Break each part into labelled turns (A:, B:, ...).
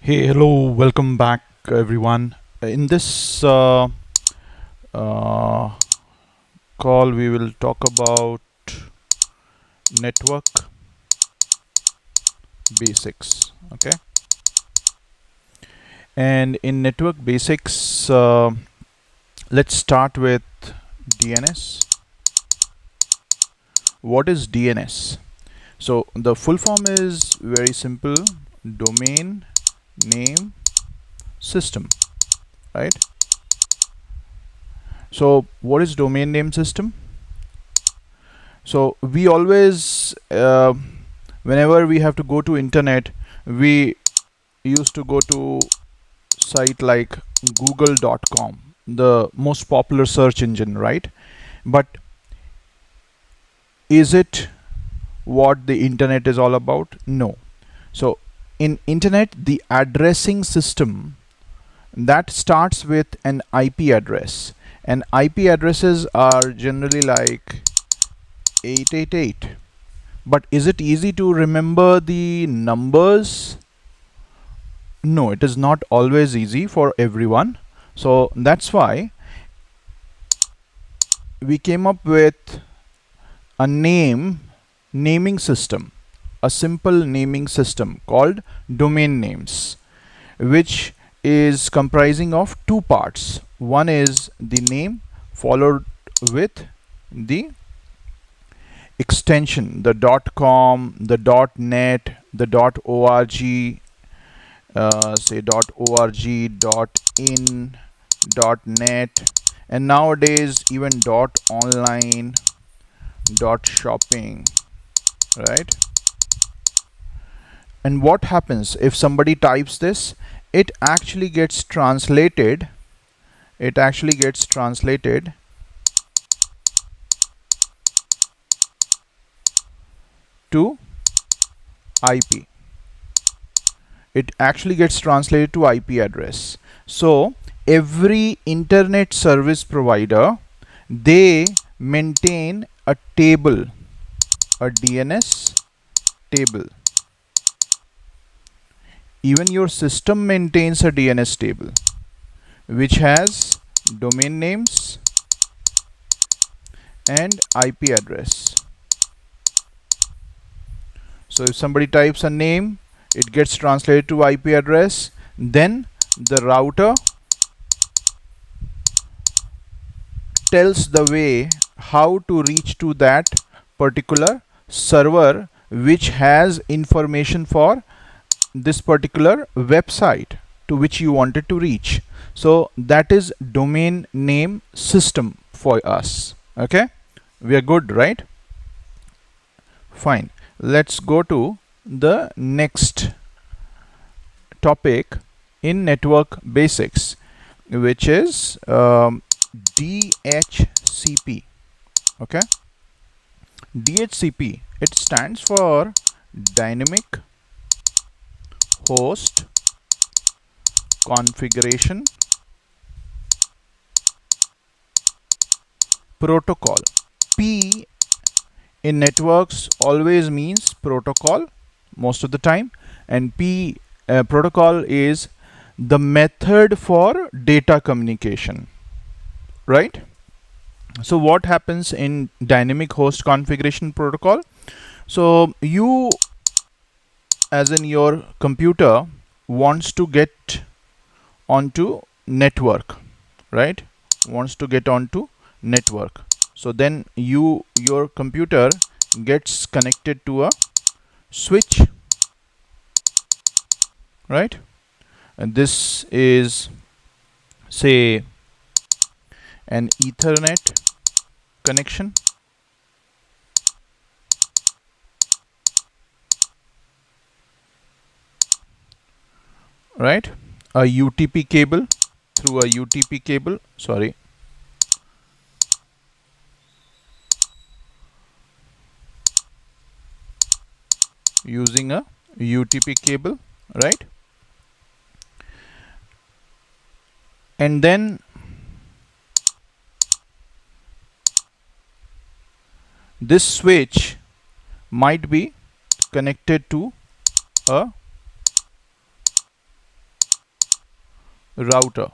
A: Hey, hello, welcome back, everyone. In this uh, call, we will talk about network basics. Okay, and in network basics, let's start with DNS. What is DNS? So, the full form is very simple: domain name system, right? So, what is domain name system? So we always whenever we have to go to internet, we used to go to site like google.com, the most popular search engine, right? But is it what the internet is all about? No. So in internet, the addressing system that starts with an IP address, and IP addresses are generally like 888. But is it easy to remember the numbers? No, it is not always easy for everyone. So that's why we came up with a naming system, a simple naming system called domain names, which is comprising of two parts. One is the name followed with the extension, the .com, the .net, the .org, say .org, .in, .net, and nowadays even .online, .shopping, right? And what happens if somebody types this? It actually gets translated. It actually gets translated to IP. It actually gets translated to IP address. So every internet service provider, they maintain a table, a DNS table. Even your system maintains a DNS table which has domain names and IP address. So if somebody types a name, it gets translated to IP address. Then the router tells the way how to reach to that particular server which has information for this particular website to which you wanted to reach. So that is domain name system for us. Okay, we are good, right? Fine. Let's go to the next topic in network basics, which is DHCP. Okay, DHCP, it stands for dynamic host configuration protocol. P in networks always means protocol most of the time, and P protocol is the method for data communication, right? So what happens in dynamic host configuration protocol? So you, as in your computer, wants to get onto network, right? Wants to get onto network. So then your computer gets connected to a switch, right? And this is, say, an Ethernet connection, right? A UTP cable, through a UTP cable, sorry, using a UTP cable, right? And then this switch might be connected to a router,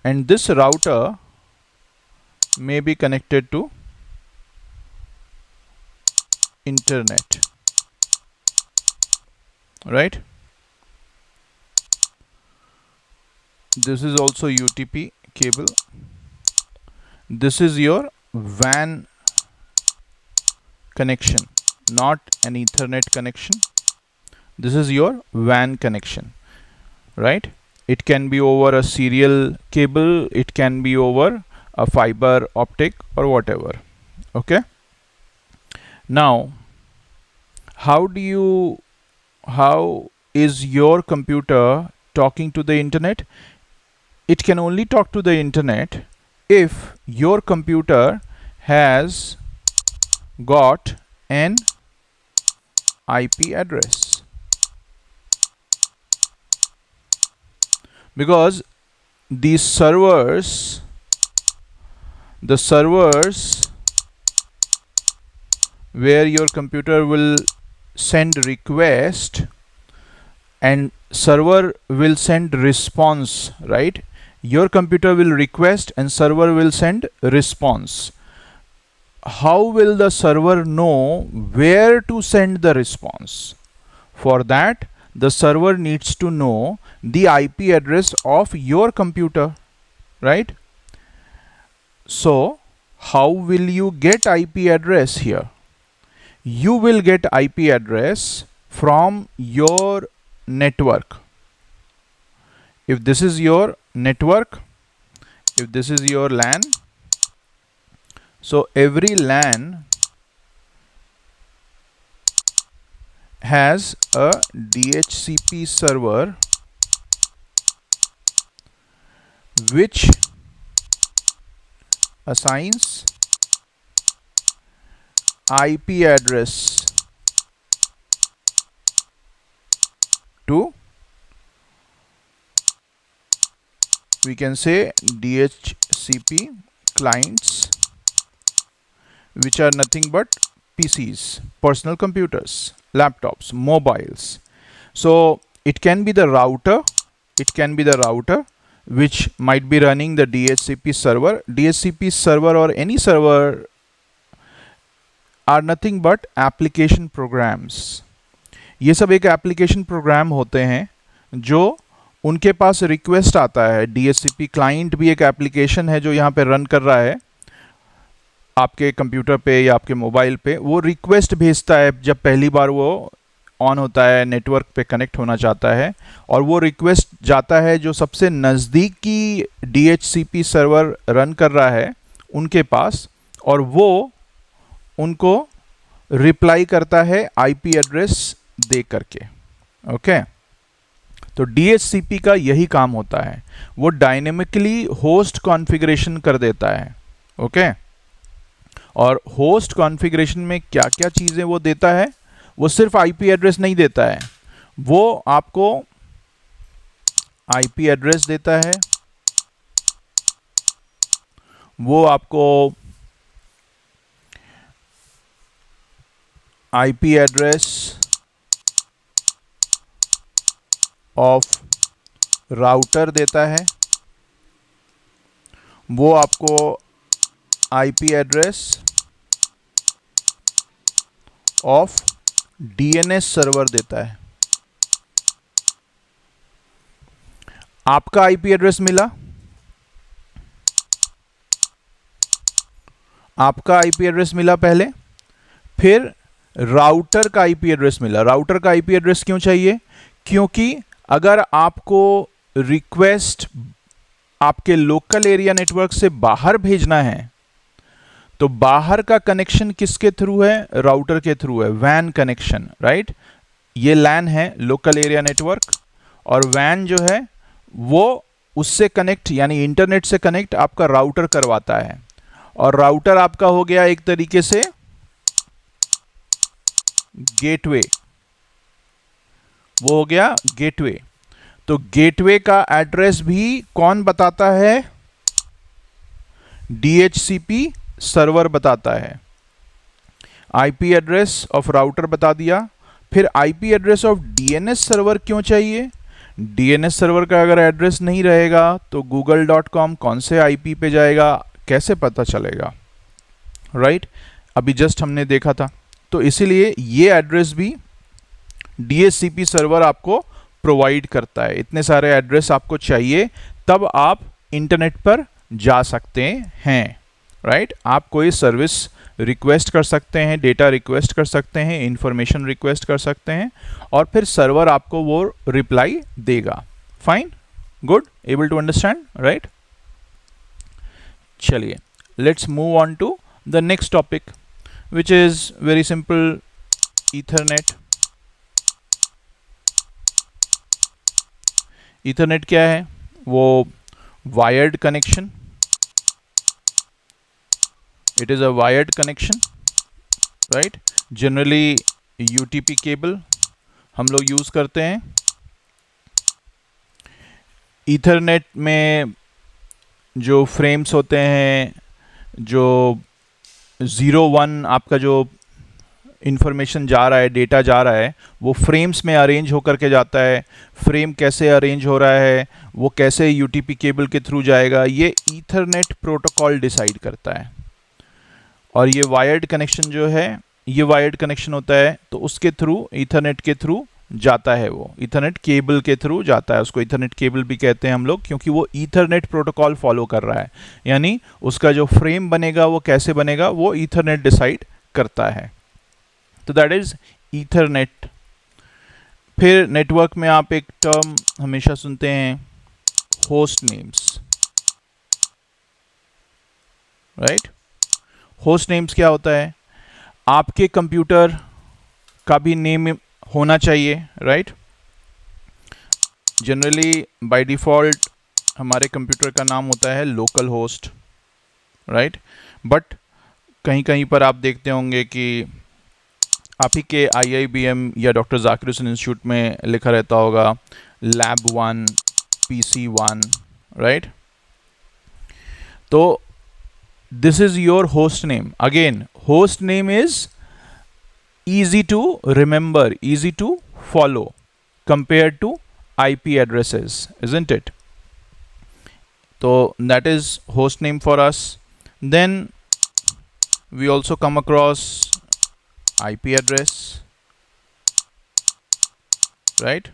A: and this router may be connected to internet, right? This is also UTP cable. This is your WAN connection, not an Ethernet connection. This is your WAN connection, right? It can be over a serial cable, it can be over a fiber optic or whatever. Okay. Now, how is your computer talking to the internet? It can only talk to the internet if your computer has got an IP address, because the servers where your computer will send request and server will send response, right? Your computer will request and server will send response. How will the server know where to send the response? For that, the server needs to know the IP address of your computer, right? So, how will you get IP address here? You will get IP address from your network. If this is your network, if this is your LAN, so every LAN has a DHCP server which assigns IP address to, we can say, DHCP clients, which are nothing but PCs, personal computers, laptops, mobiles. So it can be the router, which might be running the DHCP server. DHCP server or any server are nothing but application programs. ये सब एक application program होते हैं जो उनके पास request आता है. DHCP client भी एक एप्लीकेशन है जो यहाँ पे रन कर रहा है आपके कंप्यूटर पे या आपके मोबाइल पे. वो रिक्वेस्ट भेजता है जब पहली बार वो ऑन होता है, नेटवर्क पे कनेक्ट होना चाहता है, और वो रिक्वेस्ट जाता है जो सबसे नज़दीकी DHCP सर्वर रन कर रहा है उनके पास, और वो उनको रिप्लाई करता है IP एड्रेस दे करके. ओके, तो DHCP का यही काम होता है, वो डायनेमिकली होस्ट कॉन्फ़िगरेशन कर देता है. ओके, और होस्ट कॉन्फ़िगरेशन में क्या क्या चीज़ें वो देता है? वो सिर्फ IP एड्रेस नहीं देता है, वो आपको IP एड्रेस देता है, वो आपको IP एड्रेस ऑफ राउटर देता है, वो आपको IP address of DNS server देता है. आपका IP एड्रेस मिला, आपका IP एड्रेस मिला पहले, फिर राउटर का IP एड्रेस मिला. राउटर का IP एड्रेस क्यों चाहिए? क्योंकि अगर आपको रिक्वेस्ट आपके लोकल एरिया नेटवर्क से बाहर भेजना है तो बाहर का कनेक्शन किसके थ्रू है? राउटर के थ्रू है, WAN कनेक्शन, राइट? ये LAN है, लोकल एरिया नेटवर्क, और WAN जो है वो उससे कनेक्ट, यानी इंटरनेट से कनेक्ट आपका राउटर करवाता है, और राउटर आपका हो गया एक तरीके से गेटवे. वो हो गया गेटवे. तो गेटवे का एड्रेस भी कौन बताता है? DHCP सर्वर बताता है. IP एड्रेस ऑफ राउटर बता दिया. फिर IP address of DNS server क्यों चाहिए? डीएनएस सर्वर का अगर एड्रेस नहीं रहेगा तो google.com कौन से आईपी पे जाएगा, कैसे पता चलेगा, राइट? अभी जस्ट हमने देखा था। तो इसीलिए ये एड्रेस भी डीएचसीपी सर्वर आपको प्रोवाइड करता है। इतने सारे एड्रेस आपको चाहिए तब आप इंटरनेट पर जा सकते हैं, राइट? आप कोई सर्विस रिक्वेस्ट कर सकते हैं, डेटा रिक्वेस्ट कर सकते हैं, इंफॉर्मेशन रिक्वेस्ट कर सकते हैं और फिर सर्वर आपको वो रिप्लाई देगा। Fine, good, able to understand, right? चलिए, let's move on to the next topic which is very simple, Ethernet. Ethernet क्या है? वो wired connection, it is a wired connection, right? generally UTP cable हम लोग use करते हैं। Ethernet में जो फ्रेम्स होते हैं, जो 0-1 आपका जो इंफॉर्मेशन जा रहा है, डेटा जा रहा है, वो फ्रेम्स में अरेंज होकर के जाता है। फ्रेम कैसे अरेंज हो रहा है, वो कैसे UTP केबल के थ्रू जाएगा, ये ईथरनेट प्रोटोकॉल डिसाइड करता है। और ये वायर्ड कनेक्शन जो है, ये वायर्ड कनेक्शन होता है तो उसके थ्रू, ईथरनेट के थ्रू जाता है, वो ईथरनेट केबल के थ्रू जाता है। उसको ईथरनेट केबल भी कहते हैं हम लोग, क्योंकि वो ईथरनेट प्रोटोकॉल फॉलो कर रहा है। यानी उसका जो फ्रेम बनेगा वो कैसे बनेगा, वो ईथरनेट डिसाइड करता है। तो दैट इज ईथरनेट। फिर नेटवर्क में आप एक टर्म हमेशा सुनते हैं, host names, right? Host names क्या होता है? आपके कंप्यूटर का भी नेम होना चाहिए, राइट? जनरली बाय डिफ़ॉल्ट हमारे कंप्यूटर का नाम होता है लोकल होस्ट, राइट? बट कहीं कहीं पर आप देखते होंगे कि आप ही के IIBM या डॉक्टर जाकिर हुसैन इंस्टीट्यूट में लिखा रहता होगा lab 1 PC 1, राइट? तो this is your host name. Again, host name is easy to remember, easy to follow compared to IP addresses, isn't it? So that is host name for us. Then we also come across IP address, right?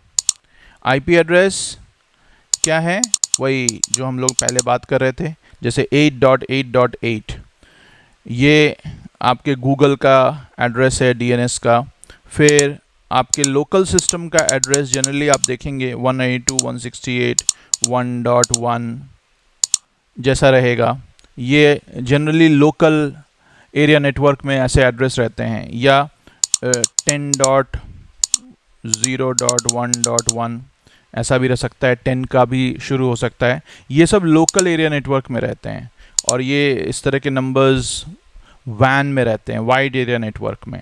A: IP address क्या है? वही जो हम लोग पहले बात कर रहे थे, जैसे 8.8.8 ये आपके गूगल का एड्रेस है, DNS का। फिर आपके लोकल सिस्टम का एड्रेस जनरली आप देखेंगे 192.168.1.1 जैसा रहेगा। ये जनरली लोकल एरिया नेटवर्क में ऐसे एड्रेस रहते हैं, या 10.0.1.1 ऐसा भी रह सकता है, 10 का भी शुरू हो सकता है। ये सब लोकल एरिया नेटवर्क में रहते हैं और ये इस तरह के नंबर्स WAN में रहते हैं, वाइड एरिया नेटवर्क में।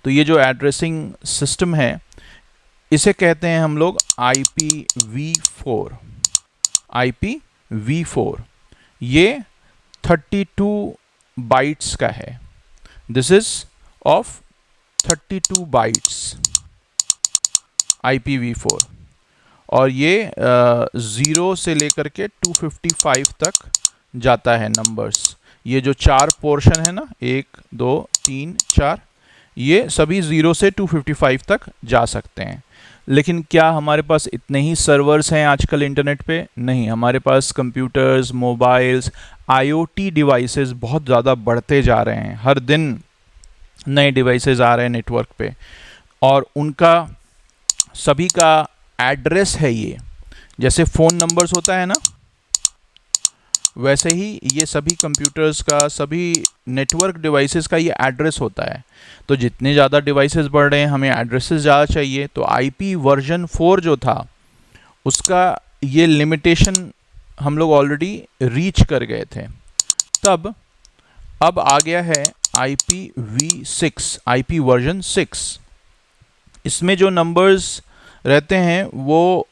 A: तो ये जो एड्रेसिंग सिस्टम है इसे कहते हैं हम लोग IPv4। IPv4 ये 32 बाइट्स का है। This is of 32 bytes IPv4, और ये 0 से लेकर के 255 तक जाता है नंबर्स। ये जो 4 पोर्शन है ना, 1 2 3 4, ये सभी 0 से 255 तक जा सकते हैं। लेकिन क्या हमारे पास इतने ही सर्वर्स हैं आजकल इंटरनेट पे? नहीं, हमारे पास कंप्यूटर्स, मोबाइल्स, IoT डिवाइसेस बहुत ज़्यादा बढ़ते जा रहे हैं। हर दिन नए डिवाइसेस आ रहे हैं नेटवर्क पे, और उनका सभी का एड्रेस है ये। जैसे फ़ोन नंबर्स होता है ना, वैसे ही ये सभी कंप्यूटर्स का, सभी नेटवर्क डिवाइसेस का ये एड्रेस होता है। तो जितने ज़्यादा डिवाइसेस बढ़ रहे हैं, हमें एड्रेसेस ज़्यादा चाहिए। तो IP वर्जन 4 जो था उसका ये लिमिटेशन हम लोग ऑलरेडी रीच कर गए थे। तब अब आ गया है IPv6, IP वर्जन 6। इसमें जो नंबर्स रहते हैं वो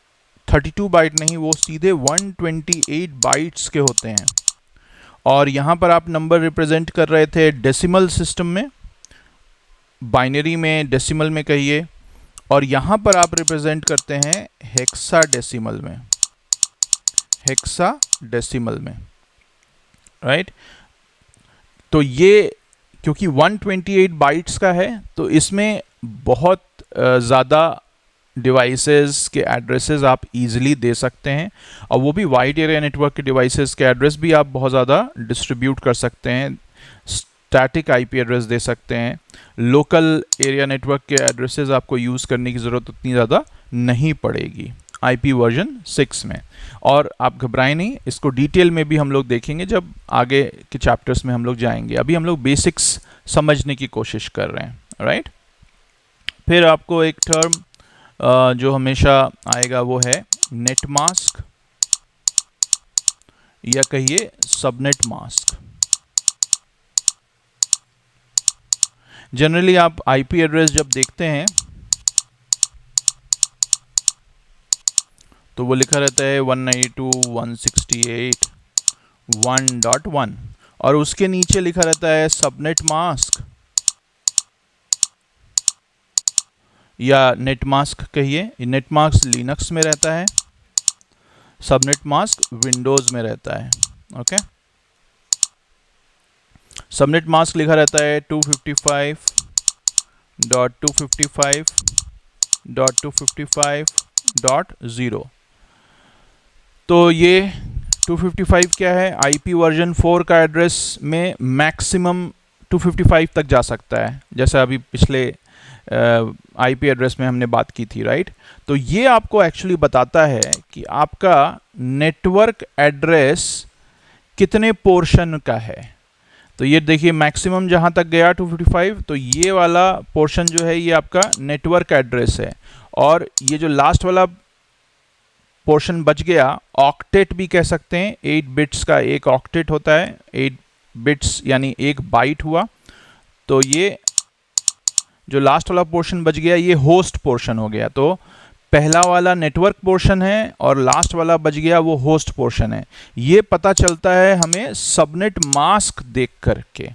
A: 32 बाइट नहीं, वो सीधे 128 बाइट्स के होते हैं। और यहाँ पर आप नंबर रिप्रेजेंट कर रहे थे डेसिमल सिस्टम में, बाइनरी में, डेसिमल में कहिए, और यहाँ पर आप रिप्रेजेंट करते हैं हेक्साडेसिमल में, हेक्साडेसिमल में, राइट। तो ये क्योंकि 128 बाइट्स का है तो इसमें बहुत ज़्यादा डिवाइसेस के एड्रेसेस आप इजीली दे सकते हैं, और वो भी वाइड एरिया नेटवर्क के डिवाइसेस के एड्रेस भी आप बहुत ज़्यादा डिस्ट्रीब्यूट कर सकते हैं, स्टैटिक आईपी एड्रेस दे सकते हैं। लोकल एरिया नेटवर्क के एड्रेसेस आपको यूज़ करने की ज़रूरत उतनी ज़्यादा नहीं पड़ेगी आईपी वर्जन 6 में। और आप घबराएं नहीं, इसको डिटेल में भी हम लोग देखेंगे जब आगे के चैप्टर्स में हम लोग जाएंगे। अभी हम लोग बेसिक्स समझने की कोशिश कर रहे हैं, राइट। फिर आपको एक टर्म जो हमेशा आएगा वो है नेट मास्क, या कहिए सबनेट मास्क। जनरली आप आईपी एड्रेस जब देखते हैं तो वो लिखा रहता है 192.168.1.1 और उसके नीचे लिखा रहता है सबनेट मास्क या नेट मास्क कहिए। नेट मास्क लिनक्स में रहता है, सबनेट मास्क विंडोज़ में रहता है, ओके। सबनेट मास्क लिखा रहता है 255.255.255.0। तो ये 255 क्या है, आईपी वर्जन 4 का एड्रेस में मैक्सिमम 255 तक जा सकता है, जैसा अभी पिछले आईपी एड्रेस में हमने बात की थी, राइट। तो ये आपको एक्चुअली बताता है कि आपका नेटवर्क एड्रेस कितने पोर्शन का है। तो ये देखिए मैक्सिमम जहाँ तक गया 255, तो ये वाला पोर्शन जो है ये आपका नेटवर्क एड्रेस है। और ये जो लास्ट वाला पोर्शन बच गया, ऑक्टेट भी कह सकते हैं, 8 बिट्स का एक ऑक्टेट होता है, 8 बिट्स यानी एक बाइट हुआ। तो ये जो लास्ट वाला पोर्शन बच गया ये होस्ट पोर्शन हो गया। तो पहला वाला नेटवर्क पोर्शन है और लास्ट वाला बच गया वो होस्ट पोर्शन है। ये पता चलता है हमें सबनेट मास्क देख करके,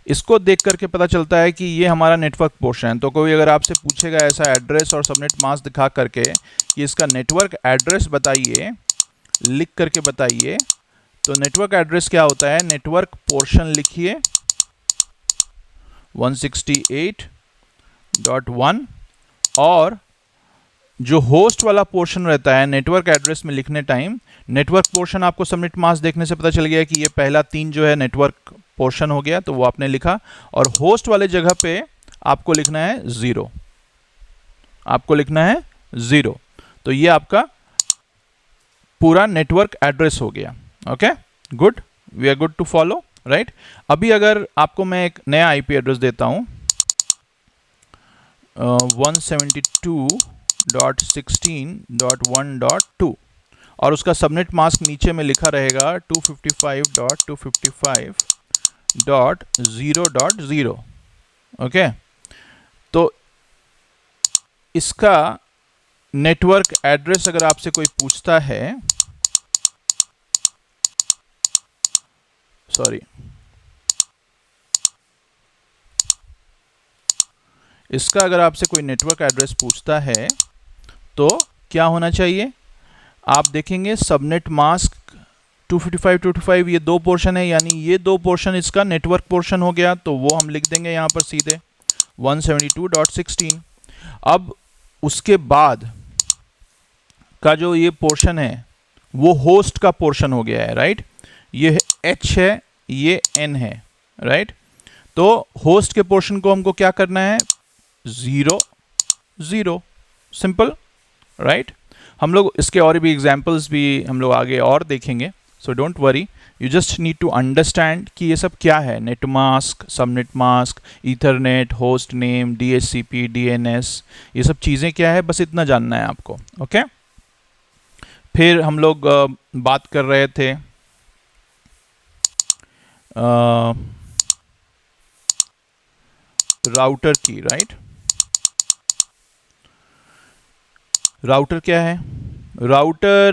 A: इसको देख करके पता चलता है कि ये हमारा नेटवर्क पोर्शन है। तो कोई अगर आपसे पूछेगा ऐसा एड्रेस और सबनेट मास्क दिखा करके कि इसका नेटवर्क एड्रेस बताइए, लिख करके बताइए, तो नेटवर्क एड्रेस क्या होता है, नेटवर्क पोर्शन लिखिए 168.1 और जो होस्ट वाला पोर्शन रहता है नेटवर्क एड्रेस में लिखने टाइम, नेटवर्क पोर्शन आपको सबनेट मास्क देखने से पता चल गया कि ये पहला 3 जो है नेटवर्क पोर्शन हो गया, तो वो आपने लिखा। और होस्ट वाले जगह पे आपको लिखना है 0, आपको लिखना है 0। तो ये आपका पूरा नेटवर्क एड्रेस हो गया, okay. Good, we are good to follow, right. अभी अगर आपको मैं एक नया आईपी एड्रेस देता हूं 172.16.1.2 और उसका सबनेट मास्क नीचे में लिखा रहेगा 255.255.0.0, ओके। तो इसका नेटवर्क एड्रेस अगर आपसे कोई पूछता है, सॉरी, इसका अगर आपसे कोई नेटवर्क एड्रेस पूछता है तो क्या होना चाहिए, आप देखेंगे सबनेट मास्क 255 ये 2 पोर्शन है, यानी ये 2 पोर्शन इसका नेटवर्क पोर्शन हो गया, तो वो हम लिख देंगे यहाँ पर सीधे 172.16। अब उसके बाद का जो ये पोर्शन है वो होस्ट का पोर्शन हो गया है, राइट। ये H है, ये N है, राइट। तो होस्ट के पोर्शन को हमको क्या करना है, 0 0, सिंपल, राइट। हम लोग इसके और भी एग्जांपल्स भी हम लोग आगे और देखेंगे, so don't worry, you just need to understand कि ये सब क्या है, net mask, subnet mask, Ethernet, host name, DHCP, DNS, ये सब चीज़ें क्या है, बस इतना जानना है आपको, ओके। फिर हम लोग बात कर रहे थे राउटर की, राइट। राउटर क्या है, राउटर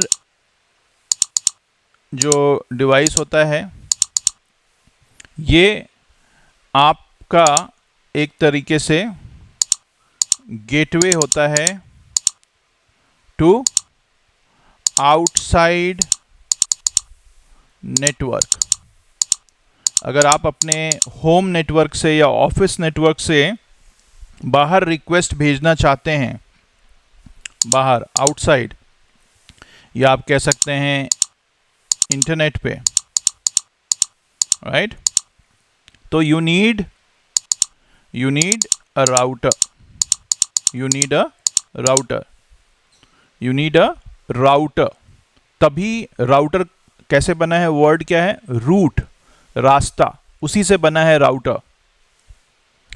A: जो डिवाइस होता है ये आपका एक तरीके से गेटवे होता है टू आउटसाइड नेटवर्क। अगर आप अपने होम नेटवर्क से या ऑफिस नेटवर्क से बाहर रिक्वेस्ट भेजना चाहते हैं, बाहर आउटसाइड, या आप कह सकते हैं इंटरनेट पे, राइट, तो you need a router, you need a router. तभी राउटर कैसे बना है, वर्ड क्या है, रूट, रास्ता, उसी से बना है राउटर,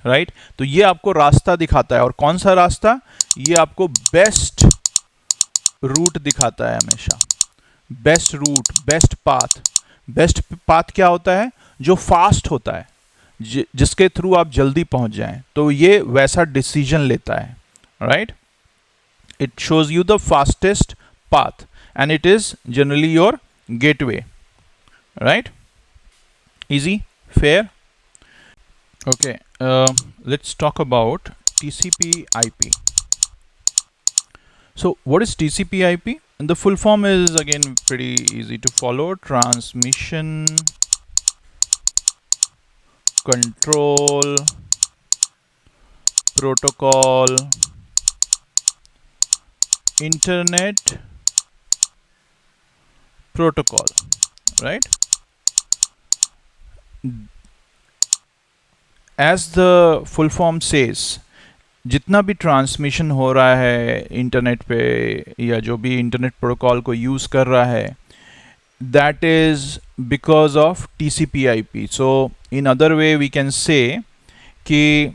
A: राइट। तो ये आपको रास्ता दिखाता है, और कौन सा रास्ता, ये आपको बेस्ट रूट दिखाता है हमेशा। Best route, best path. Best path क्या होता है, जो फास्ट होता है, जिसके थ्रू आप जल्दी पहुंच जाएं, तो ये वैसा डिसीजन लेता है, right. It shows you the fastest path and it is generally your gateway, right? Easy, fair. Okay, let's talk about TCP IP. So what is TCP IP? And the full form is again pretty easy to follow: transmission control protocol, internet protocol, right? As the full form says, जितना भी transmission हो रहा है internet पे, या जो भी internet protocol को यूज़ कर रहा है, that is because of TCP IP. So in other way we can say कि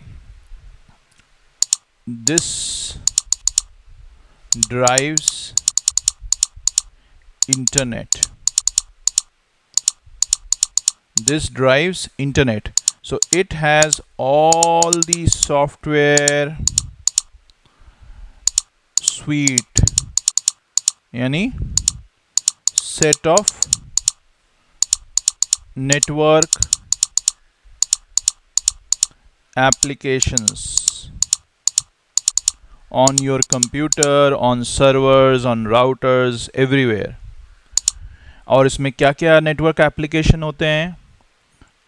A: this drives internet, this drives internet. So it has all the software suite, यानी set of network applications on your computer, on servers, on routers, everywhere. और इसमें क्या क्या network application होते हैं,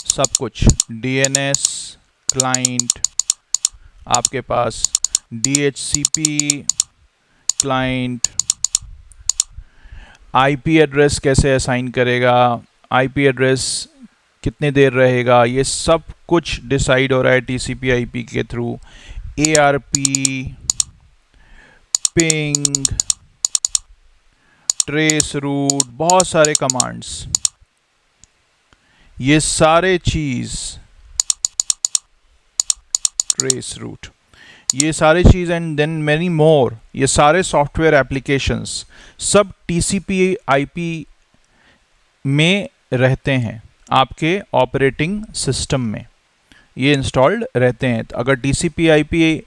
A: सब कुछ। DNS क्लाइंट, आपके पास DHCP क्लाइंट, IP एड्रेस कैसे असाइन करेगा, IP एड्रेस कितने देर रहेगा, ये सब कुछ डिसाइड हो रहा है TCP IP के through. ARP, ping, trace route, बहुत सारे कमांड्स, ये सारे चीज, ट्रेस रूट, ये सारे चीज एंड देन मेनी मोर, ये सारे सॉफ्टवेयर एप्लीकेशंस सब TCP IP में रहते हैं, आपके ऑपरेटिंग सिस्टम में ये इंस्टॉल्ड रहते हैं। तो अगर TCP IP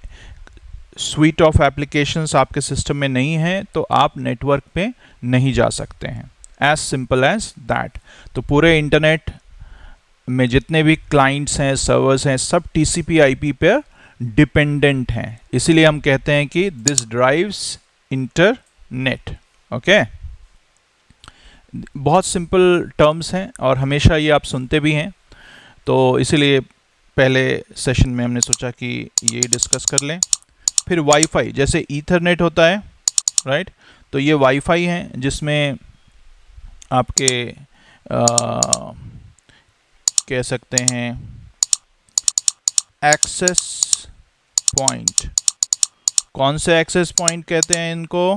A: sweet of applications आपके सिस्टम में नहीं है तो आप नेटवर्क पे नहीं जा सकते हैं। As simple as that. तो पूरे इंटरनेट में जितने भी क्लाइंट्स हैं, सर्वर्स हैं, सब TCP IP पर डिपेंडेंट हैं, इसीलिए हम कहते हैं कि दिस ड्राइव्स इंटरनेट। ओके, बहुत सिंपल टर्म्स हैं और हमेशा ये आप सुनते भी हैं, तो इसीलिए पहले सेशन में हमने सोचा कि ये डिस्कस कर लें। फिर वाईफाई, जैसे ईथरनेट होता है, राइट, तो ये वाईफाई है जिसमें आपके कह सकते हैं एक्सेस पॉइंट। कौन से एक्सेस पॉइंट कहते हैं इनको,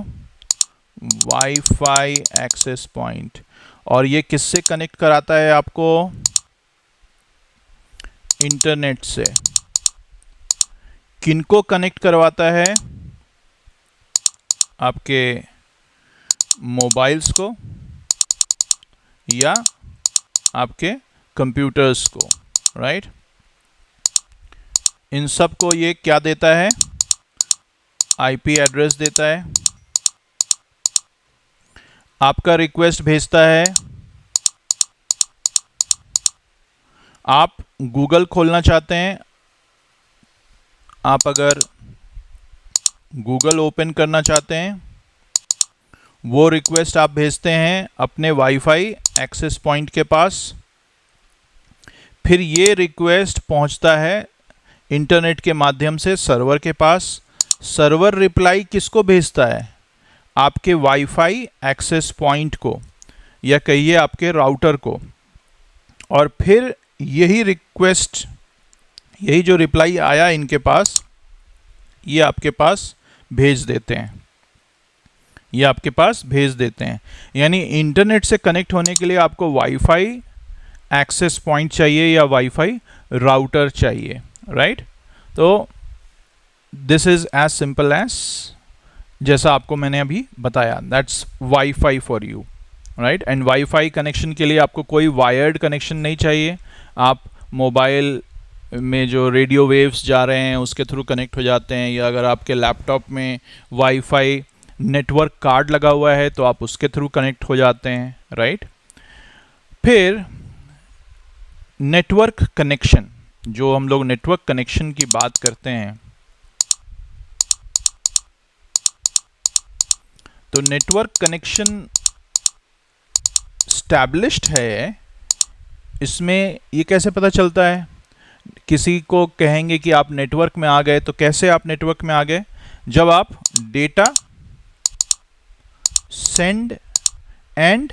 A: वाईफाई एक्सेस पॉइंट। और ये किससे कनेक्ट कराता है आपको, इंटरनेट से। किनको कनेक्ट करवाता है, आपके मोबाइल्स को या आपके कंप्यूटर्स को, राइट। इन सब को ये क्या देता है, IP एड्रेस देता है। आपका रिक्वेस्ट भेजता है, आप गूगल खोलना चाहते हैं, आप अगर गूगल ओपन करना चाहते हैं, वो रिक्वेस्ट आप भेजते हैं अपने वाईफाई एक्सेस पॉइंट के पास। फिर ये रिक्वेस्ट पहुंचता है इंटरनेट के माध्यम से सर्वर के पास। सर्वर रिप्लाई किसको भेजता है? आपके वाईफाई एक्सेस पॉइंट को, या कहिए आपके राउटर को। और फिर यही रिक्वेस्ट, यही जो रिप्लाई आया इनके पास, ये आपके पास भेज देते हैं, ये आपके पास भेज देते हैं। यानी इंटरनेट से कनेक्ट होने के लिए आपको वाईफाई एक्सेस पॉइंट चाहिए या वाईफाई राउटर चाहिए, राइट? तो this is as simple as, जैसा आपको मैंने अभी बताया, that's wifi for you, right? And wifi connection के लिए आपको कोई वायर्ड कनेक्शन नहीं चाहिए। आप मोबाइल में जो रेडियो वेव्स जा रहे हैं उसके थ्रू कनेक्ट हो जाते हैं, या अगर आपके लैपटॉप में वाईफाई नेटवर्क कार्ड लगा हुआ है तो आप उसके थ्रू कनेक्ट हो जाते हैं, राइट? फिर नेटवर्क कनेक्शन, जो हम लोग नेटवर्क कनेक्शन की बात करते हैं, तो नेटवर्क कनेक्शन स्टैब्लिश्ड है। इसमें ये कैसे पता चलता है? किसी को कहेंगे कि आप नेटवर्क में आ गए, तो कैसे आप नेटवर्क में आ गए? जब आप डेटा सेंड एंड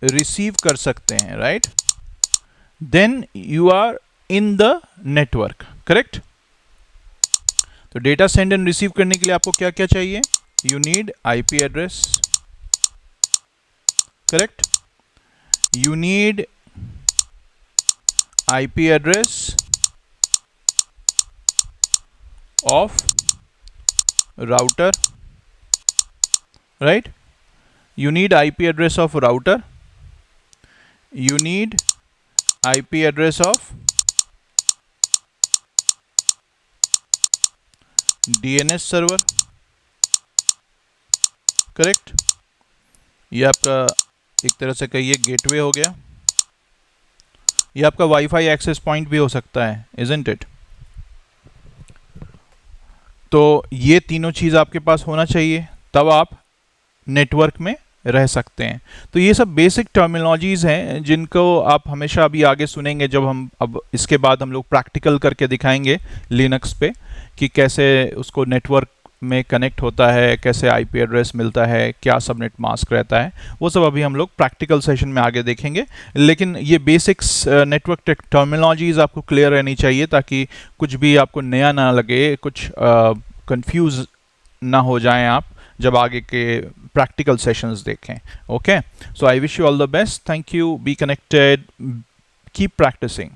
A: रिसीव कर सकते हैं, right? Then you are in the network, correct? तो डेटा सेंड एंड रिसीव करने के लिए आपको क्या क्या चाहिए? You need IP address, correct? You need IP address of router, right? You need IP address of router. You need IP address of DNS server, correct? ये आपका एक तरह से कहिए गेटवे हो गया। ये आपका वाईफाई एक्सेस पॉइंट भी हो सकता है, इजंट इट? तो ये तीनों चीज़ आपके पास होना चाहिए, तब आप नेटवर्क में रह सकते हैं। तो ये सब बेसिक टर्मिनोलॉजीज़ हैं जिनको आप हमेशा अभी आगे सुनेंगे, जब हम अब इसके बाद हम लोग प्रैक्टिकल करके दिखाएंगे लिनक्स पे कि कैसे उसको नेटवर्क में कनेक्ट होता है, कैसे आईपी एड्रेस मिलता है, क्या सबनेट मास्क रहता है, वो सब अभी हम लोग प्रैक्टिकल सेशन में आगे देखेंगे। लेकिन ये बेसिक्स नेटवर्क टर्मिनोलॉजीज़ आपको क्लियर रहनी चाहिए, ताकि कुछ भी आपको नया ना लगे, कुछ कंफ्यूज ना हो जाएं आप जब आगे के प्रैक्टिकल सेशंस देखें। Okay, so I wish you all the best, thank you, be connected, keep practising.